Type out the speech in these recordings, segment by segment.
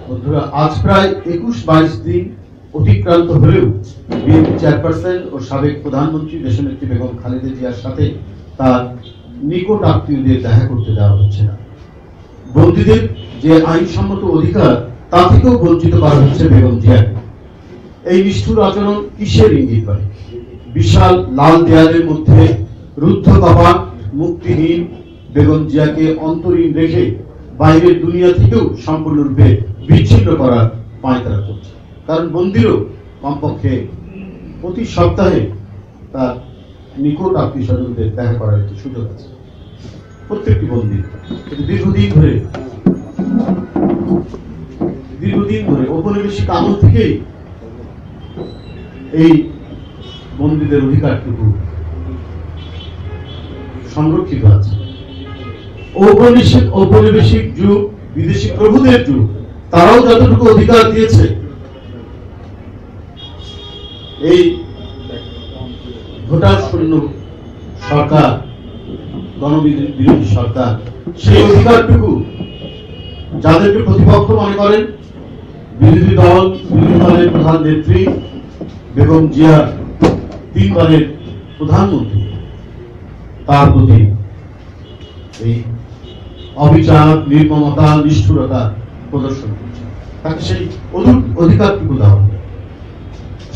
বন্ধুরা, আজ প্রায় 21-22 দিন অতিক্রান্ত হলেও বিএনপি চেয়ারপারসন ও সাবেক প্রধানমন্ত্রী দেশনেত্রী বেগম খালেদা জিয়ার সাথে তার নিকট আত্মীয়দের দেখা করতে দেওয়া হচ্ছে না। বন্দীদের যে আইনসম্মত অধিকার তা থেকেও বঞ্চিত করা হচ্ছে বেগম জিয়াকে। এই নিষ্ঠুর আচরণ কিসের ইঙ্গিত করে? বিশাল লাল দেয়ালের মধ্যে রুদ্ধ কপাট মুক্তিহীন বেগম জিয়াকে অন্তরীণ রেখে বাইরের দুনিয়া থেকেও সম্পূর্ণরূপে বিচ্ছিন্ন করার পায়তারা করছে। কারণ বন্দীরও কমপক্ষে প্রতি সপ্তাহে তার নিকট আত্মীয় স্বজনদের দেখা করার একটি সুযোগ আছে। প্রত্যেকটি বন্দী দীর্ঘদিন ধরে ঔপনিবেশিক আমল থেকেই এই বন্দীদের অধিকারটুকু সংরক্ষিত আছে। ঔপনিবেশিক যুগ, বিদেশি প্রভুদের যুগ, তারাও যতটুকু অধিকার দিয়েছে, এই ভোটার শূন্য সরকার, গণবিরোধী সরকার সেই অধিকারটুকু যাদেরকে প্রতিপক্ষ মনে করেন, বিরোধী দলের প্রধান নেত্রী বেগম জিয়া 3 বারের প্রধানমন্ত্রী, তার প্রতি এই অবিচার, নির্মমতা, নিষ্ঠুরতা প্রদর্শন করছে। তাকে সেই অধিকারটুকু দেওয়া হবে।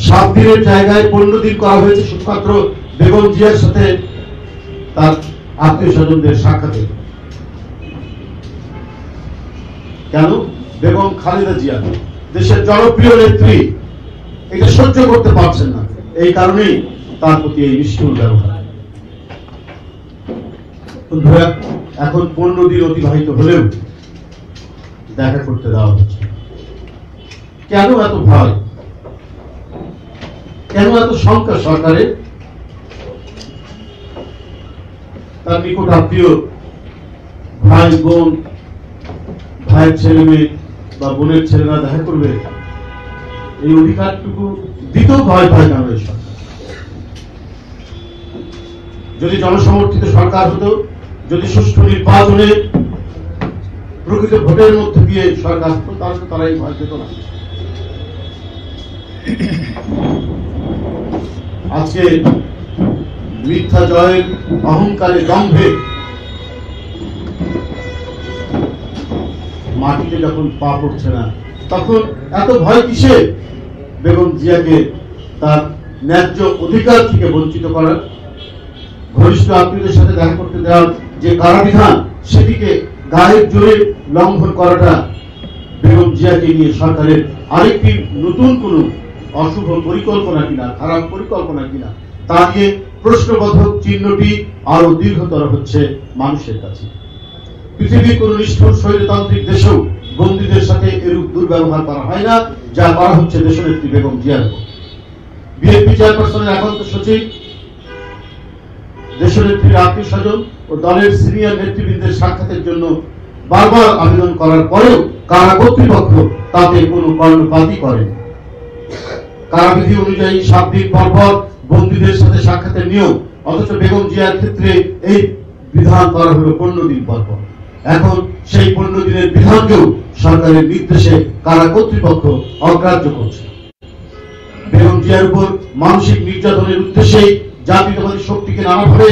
7 দিনের জায়গায় 15 দিন করা হয়েছে শুধুমাত্র বেগম জিয়ার সাথে তার আত্মীয় স্বজনদের সাক্ষাতে। কেন? বেগম খালেদা জিয়া দেশের জনপ্রিয় নেত্রী, এটা সহ্য করতে পারছেন না। এই কারণেই তার প্রতি এই নিষ্ঠুর ব্যবহার। এখন 15 দিন অতিবাহিত হলেও দেখা করতে দেওয়া হচ্ছে। কেন এত ভয়? কেন এত শঙ্কা সরকারের? তার নিকট আত্মীয় ভাই বোন, ভাইয়ের ছেলে মেয়ে বা বোনের ছেলেরা দেখা করবে, এই অধিকারটুকু দিতেও ভয় পায় কেন এই সরকার? যদি জনসমর্থিত সরকার হতো, যদি সুষ্ঠু নির্বাচনে প্রকৃত ভোটের মধ্যে দিয়ে সরকার হতো, তাহলে তারা এই ভয় পেত না। আজকে মিথ্যা জয়ের অহংকারে দম্ভে মাটিতে যখন পা পড়ছে না, তখন এত ভয় কিসে বেগম জিয়াকে তার ন্যায্য অধিকার থেকে বঞ্চিত করার? ঘনিষ্ঠ আত্মীয়দের সাথে দেখা করতে দেওয়ার যে কারাবিধান, সেটিকে গায়ের জোরে লঙ্ঘন করাটা বেগম জিয়াকে নিয়ে সরকারের আরেকটি নতুন কোন অশুভ পরিকল্পনা কিনা, খারাপ পরিকল্পনা কিনা, তা নিয়ে প্রশ্নবোধক চিহ্নটি আরো দীর্ঘতর হচ্ছে মানুষের কাছে। পৃথিবীর কোন নিষ্ঠুর স্বৈরতান্ত্রিক দেশেও বন্দীদের সাথে এরূপ দুর্ব্যবহার করা হয় না, যা করা হচ্ছে দেশনেত্রী বেগম জিয়ার উপর। বিএনপি চেয়ারপারসনের একান্ত সচিব দেশনেত্রীর আত্মীয় স্বজন ও দলের সিনিয়র নেতৃবৃন্দের সাক্ষাতের জন্য বারবার আবেদন করার পরেও কারা কর্তৃপক্ষ তাতে কোনো কর্ণপাতই করেন। কারাবিধি অনুযায়ী 7 দিন পর পর বন্দীদের সাথে সাক্ষাতের নিয়ম, অথচ বেগম জিয়ার ক্ষেত্রে এই বিধান করা হলো 15 দিন পর পর। এখন সেই 15 দিনের বিধানকেও সরকারের নির্দেশে কারা কর্তৃপক্ষ অগ্রাহ্য করছে। বেগম জিয়ার উপর মানসিক নির্যাতনের উদ্দেশ্যে জাতীয়তাবাদী শক্তিকে নানাভাবে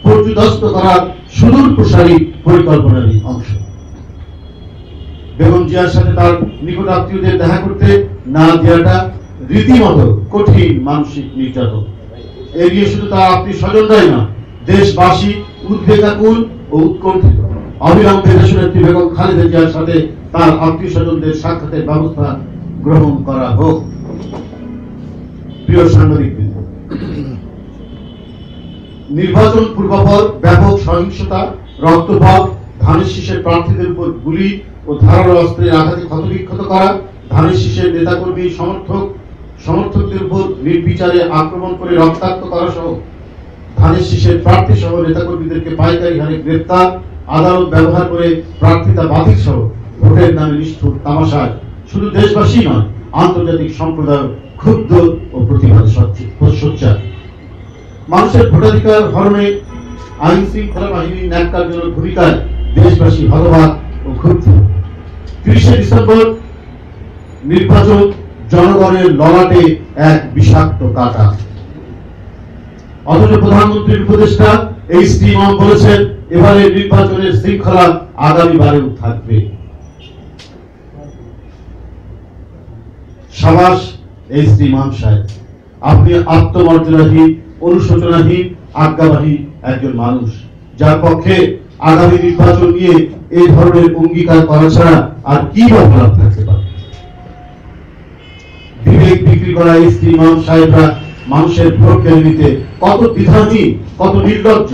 পর্যুদস্ত করার সুদূর প্রসারী পরিকল্পনারই অংশ। বেগম জিয়ার সাথে তার নিকট আত্মীয়দের দেখা করতে না দেওয়াটা রীতিমতো কঠিন মানসিক নির্যাতন। এগিয়ে শুধু তার আত্মীয় স্বজনরাই না, দেশবাসী উদ্বেগাকুল ও উৎকণ্ঠিত। অবিলম্বে দেশনেত্রী বেগম খালেদা জিয়ার সাথে তার আত্মীয় স্বজনদের সাক্ষাতের ব্যবস্থা গ্রহণ করা হোক। প্রিয় সাংবাদিকবৃন্দ, নির্বাচন পূর্বপর ব্যাপক সহিংসতা, রক্তপাত, ধানের শীষের প্রার্থীদের উপর গুলি ও ধারালো অস্ত্রের আঘাতে ক্ষতবিক্ষত করা, ধানের শীষের নেতাকর্মী সমর্থকদের উপর নির্বিচারে আক্রমণ করে রক্তাক্ত করা সহ ধানের শীষের প্রার্থী সহ নেতাকর্মীদেরকে পাইকারি হারে গ্রেপ্তার, আদালত ব্যবহার করে প্রার্থিতা বাতিল সহ ভোটের নামে নিষ্ঠুর তামাশায় শুধু দেশবাসী নয়, আন্তর্জাতিক সম্প্রদায় ক্ষুব্ধ ও প্রতিবাদ সোচ্চার। মানুষের ভোটাধিকার হরণে আইন শৃঙ্খলা বাহিনীর ন্যাক্কারজনক ভূমিকায় দেশবাসী হতবাক ও ক্ষুব্ধ। 30 ডিসেম্বর নির্বাচন জনগণের ললাটে এক বিষাক্ত কাঁটা। অথচ প্রধানমন্ত্রীর উপদেষ্টা এইচ.ডি. ইমাম বলেছেন এবারের নির্বাচনের শৃঙ্খলা আগামীবারেও থাকবে। সাবাস এইচ.ডি. ইমাম সাহেব, আপনি আত্মমর্যাদাহীন, অনুশোচনাহীন, আজ্ঞাবাহী একজন মানুষ, যার পক্ষে আগামী নির্বাচন নিয়ে এই ধরনের অঙ্গীকার করা ছাড়া আর কি বা বলার থাকতে পারে। বিবেক বিক্রি করা এইচ.ডি. ইমাম সাহেবরা মানুষের ভোট কেড়ে নিতে কত দ্বিধাহীন, কত নির্লজ্জ।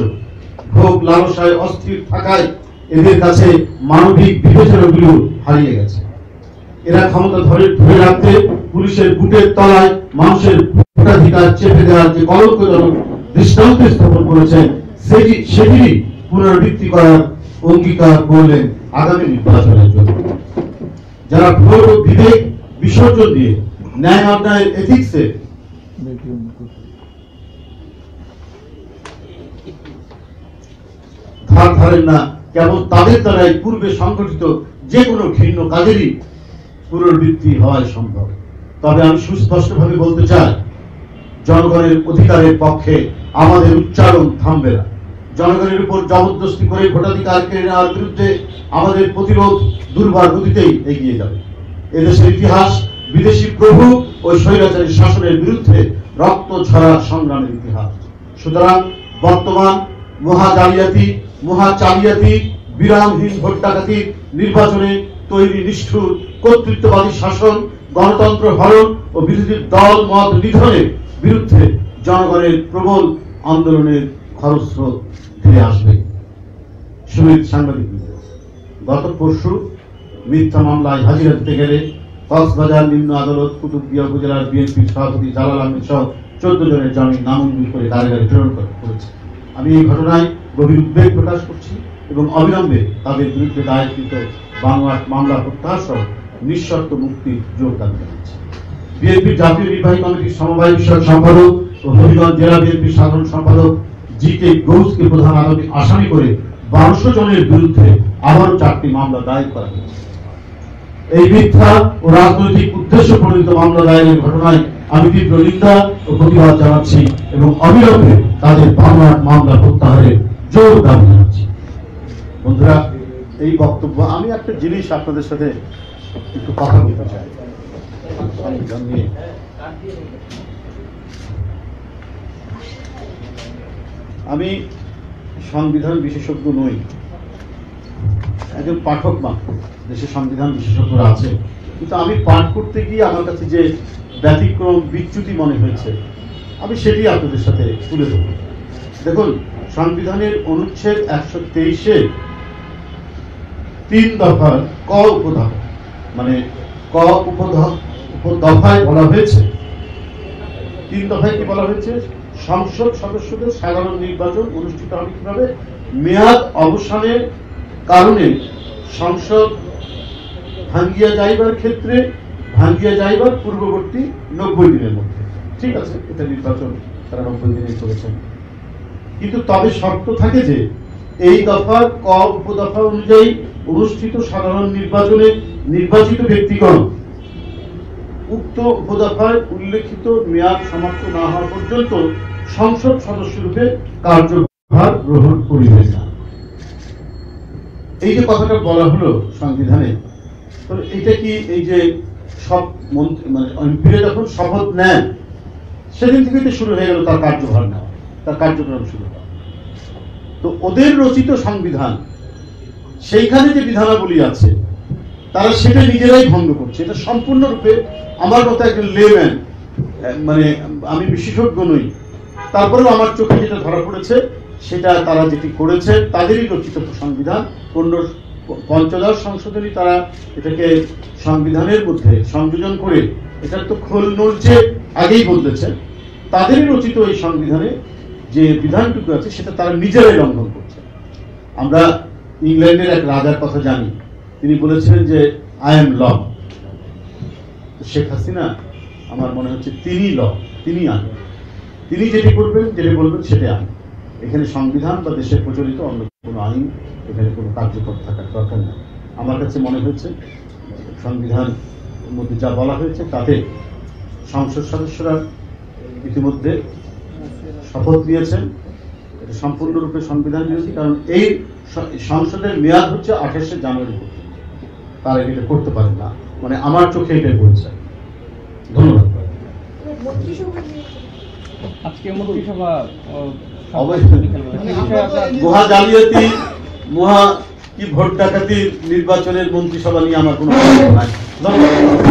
ভোগ লালসায় অস্থির থাকায় এদের কাছে মানবিক বিবেচনাগুলো হারিয়ে গেছে। এরা ক্ষমতা ধরে রাখতে পুলিশের বুটের তলায় মানুষের ভোটাধিকার চেপে দেওয়ার যে কলঙ্কজনক দৃষ্টান্ত স্থাপন করেছেন, সেটিরই পুনরাবৃত্তি করার অঙ্গীকার করলেন আগামী নির্বাচনের জন্য। যারা ভোট ও বিবেক বিসর্জন দিয়ে ন্যায় অন্যায়ের এথিক্সে ধার ধারেন না, কেবল তাদের দ্বারাই পূর্বে সংগঠিত যে কোনো ঘৃণ্য কাজেরই পুনরাবৃত্তি হওয়াই সম্ভব। তবে আমি সুস্পষ্টভাবে বলতে চাই, জনগণের অধিকারের পক্ষে আমাদের উচ্চারণ থামবে না। জনগণের উপর জবরদস্তি করে ভোটাধিকার কেড়ে নেওয়ার বিরুদ্ধে আমাদের প্রতিরোধ দুর্বার গতিতেই এগিয়ে যাবে। এদেশের ইতিহাস বিদেশি প্রভু ও স্বৈরাচারী শাসনের বিরুদ্ধে রক্ত ঝরার সংগ্রামের ইতিহাস। সুতরাং বর্তমান মহা চালিয়াতি বিরামহীন ভোট ডাকাতির নির্বাচনে তৈরি নিষ্ঠুর কর্তৃত্ববাদী শাসন, গণতন্ত্র হরণ ও বিরোধী দল মত নিধনের বিরুদ্ধে জনগণের প্রবল আন্দোলনের খরস্রোত ফিরে আসবে। সুমিত সাংবাদিক, গত পরশু মিথ্যা মামলায় হাজিরা দিতে গেলে কক্সবাজার নিম্ন আদালত কুতুবদিয়া উপজেলার বিএনপির সভাপতি জালাল আহমেদ সহ 14 জনের জামিন নামঞ্জুর করে কারাগারে প্রেরণ করেছে। আমি এই ঘটনায় গভীর উদ্বেগ প্রকাশ করছি এবং অবিলম্বে তাদের বিরুদ্ধে দায়েরকৃত মামলা প্রত্যাহার সহ নিঃশর্ত মুক্তির জোর দাবি জানাচ্ছি। বিএনপির জাতীয় নির্বাহী কমিটির সমবায় বিষয়ক সম্পাদক ও হবিগঞ্জ জেলা বিএনপির সাধারণ সম্পাদক জি.কে. গৌসকে প্রধান আসামি করে 1200 জনের বিরুদ্ধে আবারও 4টি মামলা দায়ের করা হয়েছে। এই মিথ্যা ও রাজনৈতিক উদ্দেশ্য প্রণীত মামলা দায়েরের ঘটনায় আমি তীব্র নিন্দা ও প্রতিবাদ জানাচ্ছি এবং অবিলম্বে তাদের মামলা প্রত্যাহারের জোর দাবি জানাচ্ছি। বন্ধুরা, এই বক্তব্য আমি একটা জিনিস আপনাদের সাথে একটু কথা বলতে চাই। আমি সংবিধান বিশেষজ্ঞ নই, একজন পাঠক মাত্র। দেশের সংবিধান বিশেষজ্ঞরা আছে, কিন্তু আমি পাঠ করতে গিয়ে আমার কাছে যে ব্যতিক্রম বিচ্যুতি মনে হয়েছে, আমি সেটি আপনাদের সাথে তুলে ধরব। দেখুন, সংবিধানের অনুচ্ছেদ 123-এর 3 দফার ক উপদফা, মানে ক উপদফায় বলা হয়েছে, 3 দফায় কি বলা হয়েছে? সংসদ সদস্যদের সাধারণ নির্বাচন অনুষ্ঠিত হবে কিভাবে? মেয়াদ অবসানের কারণে সংসদ ভাঙ্গিয়া যাইবার ক্ষেত্রে ভাঙ্গিয়া যাইবার পূর্ববর্তী 90 দিনের মধ্যে। ঠিক আছে, এটা নির্বাচন তারা 90 দিনে করেছেন, কিন্তু তবে শর্ত থাকে যে এই দফার ক উপদফা অনুযায়ী অনুষ্ঠিত সাধারণ নির্বাচনে নির্বাচিত ব্যক্তিগণ উক্ত উপদফায় উল্লেখিত মেয়াদ সমাপ্ত না হওয়া পর্যন্ত সংসদ সদস্যরূপে কার্যভার গ্রহণ করিবে না। এই যে কথাটা বলা হলো সংবিধানে, তো এটা কি এই যে সব মন্ত্রী মানে এমপিরা যখন শপথ নেন সেদিন থেকে তো শুরু হয়ে গেল তার কার্যভার নেওয়া, তার কার্যক্রম শুরু হওয়া। তো ওদের রচিত সংবিধান, সেইখানে যে বিধানাবলী আছে তারা সেটা নিজেরাই ভঙ্গ করছে। এটা সম্পূর্ণরূপে আমার মতো একজন লেম্যান, মানে আমি বিশেষজ্ঞ নই, তারপরেও আমার চোখে যেটা ধরা পড়েছে সেটা তারা যেটি করেছে তাদেরই রচিত সংবিধান। অন্য পঞ্চদশ সংশোধনী তারা এটাকে সংবিধানের মধ্যে সংযোজন করে এটার তো খোল নড়ছে আগেই বদলেছেন। তাদেরই রচিত এই সংবিধানে যে বিধানটুকু আছে সেটা তারা নিজেরাই লঙ্ঘন করছে। আমরা ইংল্যান্ডের এক রাজার কথা জানি, তিনি বলেছিলেন যে আই এম ল। শেখ হাসিনা আমার মনে হচ্ছে তিনি ল, তিনি আইন, তিনি যেটি করবেন যেটি বলবেন সেটাই আইন। এখানে সংবিধান বা দেশের প্রচলিত অন্য কোনো আইন এখানে কোনো কার্যকর থাকার দরকার নেই। আমার কাছে মনে হয়েছে সংবিধান মধ্যে যা বলা হয়েছে তাতে সংসদ সদস্যরা ইতিমধ্যে শপথ নিয়েছেন। এটা সম্পূর্ণরূপে সংবিধান বিরোধী, কারণ এই সংসদের মেয়াদ হচ্ছে 28শে জানুয়ারি পর্যন্ত, তারা এটা করতে পারেন না, মানে আমার চোখে এটাই বলছে। ধন্যবাদ। আজকে মন্ত্রিসভা মহা জালিয়াতি, মহা কি ভোট ডাকাতি নির্বাচনের মন্ত্রিসভা নিয়ে আমার কোনো নাই। ধন্যবাদ।